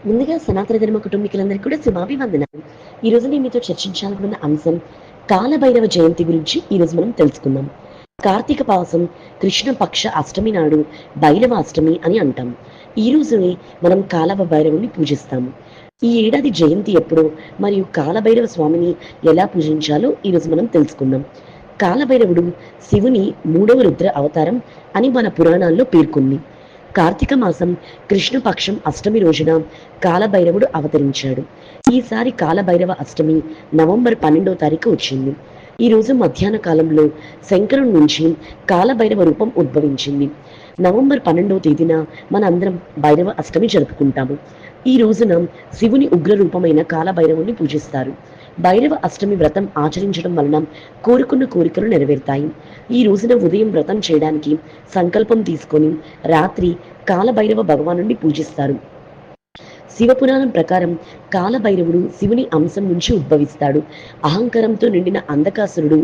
ముందుగా సనాతన ధర్మ కుటుంబీకులందరికీ కూడా శుభాభివందనాలు. ఈరోజు నేను మీతో చర్చించాలనుకున్న అంశం కాలభైరవ జయంతి గురించి ఈరోజు మనం తెలుసుకుందాం. కార్తీక మాసం కృష్ణ పక్ష అష్టమి నాడు భైరవ అష్టమి అని అంటాం. ఈ రోజుని మనం కాలవ భైరవుని పూజిస్తాము. ఈ ఏడాది జయంతి ఎప్పుడో మరియు కాలభైరవ స్వామిని ఎలా పూజించాలో ఈరోజు మనం తెలుసుకుందాం. కాలభైరవుడు శివుని మూడవ రుద్ర అవతారం అని మన పురాణాల్లో పేర్కొంది. కార్తీక మాసం కృష్ణపక్షం అష్టమి రోజున కాలభైరవుడు అవతరించాడు. ఈసారి కాలభైరవ అష్టమి నవంబర్ 12వ తారీఖు వచ్చింది. ఈ రోజు మధ్యాహ్న కాలంలో శంకరుడి నుంచి కాలభైరవ రూపం ఉద్భవించింది. నవంబర్ 12వ తేదీన మనందరం భైరవ అష్టమి జరుపుకుంటాము. ఈ రోజున శివుని ఉగ్ర రూపమైన కాలభైరవుని పూజిస్తారు. భైరవ అష్టమి వ్రతం ఆచరించడం వలన కోరుకున్న కోరికలు నెరవేరుతాయి. ఈ రోజున ఉదయం వ్రతం చేయడానికి సంకల్పం తీసుకొని రాత్రి కాలభైరవ భగవానుడిని పూజిస్తారు. శివపురాణం ప్రకారం కాలభైరవుడు శివుని అంశం నుంచి ఉద్భవిస్తాడు. అహంకారంతో నిండిన అంధకాసురుడు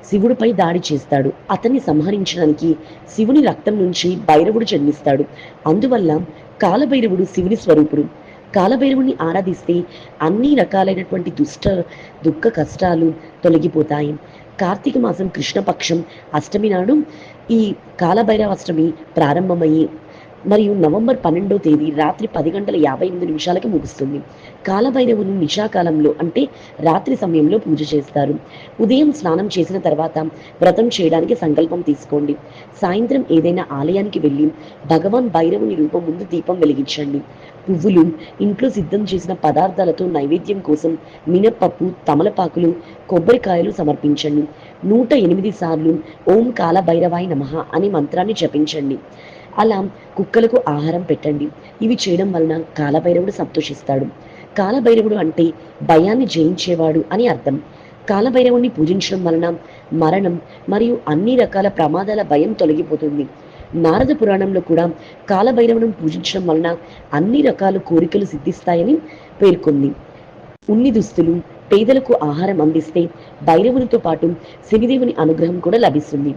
శివుడిపై దాడి చేస్తాడు. అతన్ని సంహరించడానికి శివుని రక్తం నుంచి భైరవుడు జన్మిస్తాడు. అందువల్ల కాలభైరవుడు శివుని స్వరూపుడు. కాలభైరవుని ఆరాధిస్తే అన్ని రకాలైనటువంటి దుఃఖ కష్టాలు తొలగిపోతాయి. కార్తీక మాసం కృష్ణపక్షం అష్టమి నాడు ఈ కాలభైరవ అష్టమి ప్రారంభమయ్యి మరియు నవంబర్ 12వ తేదీ రాత్రి 10:58 ముగుస్తుంది. కాలభైరవుని నిశాకాలంలో అంటే రాత్రి సమయంలో పూజ చేస్తారు. ఉదయం స్నానం చేసిన తర్వాత వ్రతం చేయడానికి సంకల్పం తీసుకోండి. సాయంత్రం ఏదైనా ఆలయానికి వెళ్ళి భగవాన్ భైరవుని రూపం ముందు దీపం వెలిగించండి. పువ్వులు, ఇంట్లో సిద్ధం చేసిన పదార్థాలతో నైవేద్యం కోసం మినప్పప్పు, తమలపాకులు, కొబ్బరికాయలు సమర్పించండి. 108 సార్లు ఓం కాలభైరవాయ నమః అనే మంత్రాన్ని జపించండి. అలా కుక్కలకు ఆహారం పెట్టండి. ఇవి చేయడం వలన కాలభైరవుడు సంతోషిస్తాడు. కాలభైరవుడు అంటే భయాన్ని జయించేవాడు అని అర్థం. కాలభైరవుడిని పూజించడం వలన మరణం మరియు అన్ని రకాల ప్రమాదాల భయం తొలగిపోతుంది. నారద పురాణంలో కూడా కాలభైరవుని పూజించడం వలన అన్ని రకాల కోరికలు సిద్ధిస్తాయని పేర్కొంది. ఉన్ని దుస్తులు, పేదలకు ఆహారం అందిస్తే భైరవునితో పాటు శనిదేవుని అనుగ్రహం కూడా లభిస్తుంది.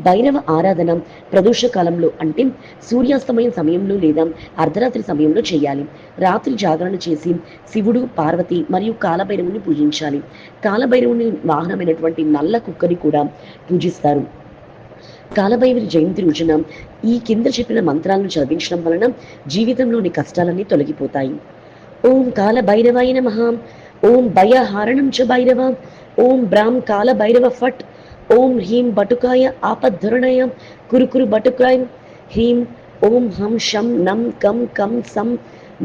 భైరవ ఆరాధన ప్రదోష కాలంలో అంటే సూర్యాస్తమయం సమయంలో లేదా అర్ధరాత్రి సమయంలో చేయాలి. రాత్రి జాగరణ చేసి శివుడు, పార్వతి మరియు కాలభైరవుని పూజించాలి. కాలభైరవుని వాహనమైనటువంటి నల్ల కుక్కని కూడా పూజిస్తారు. కాలభైరవ జయంతి రోజున ఈ కింద చెప్పిన మంత్రాలను చదివించడం వలన జీవితంలోని కష్టాలన్నీ తొలగిపోతాయి. ఓం కాలభైరవాయ నమః. ఓం భయహారణం చ భైరవ. ఓం బ్రాం కాలభైరవ ఫట్. ఓం హ్రీం బటుకాయ ఆపద్ధరణయ కురుకురు బటుకాయ హ్రీం. ఓం హం శం నం కం కం సం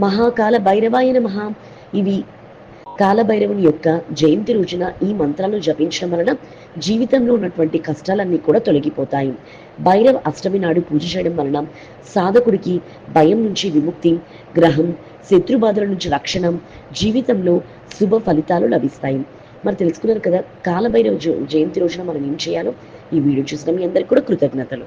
మహాకాల భైరవాయ నమః. ఇవి కాలభైరవుని యొక్క జయంతి రోజున ఈ మంత్రాలను జపించడం వలన జీవితంలో ఉన్నటువంటి కష్టాలన్నీ కూడా తొలగిపోతాయి. భైరవ అష్టమి నాడు పూజ చేయడం వలన సాధకుడికి భయం నుంచి విముక్తి, గ్రహం, శత్రుబాధల నుంచి రక్షణ, జీవితంలో శుభ ఫలితాలు లభిస్తాయి. మరి తెలుసుకున్నారు కదా కాలభైరవ జయంతి రోజున మనం ఏం చేయాలో. ఈ వీడియో చూసిన మీ అందరికీ కూడా కృతజ్ఞతలు.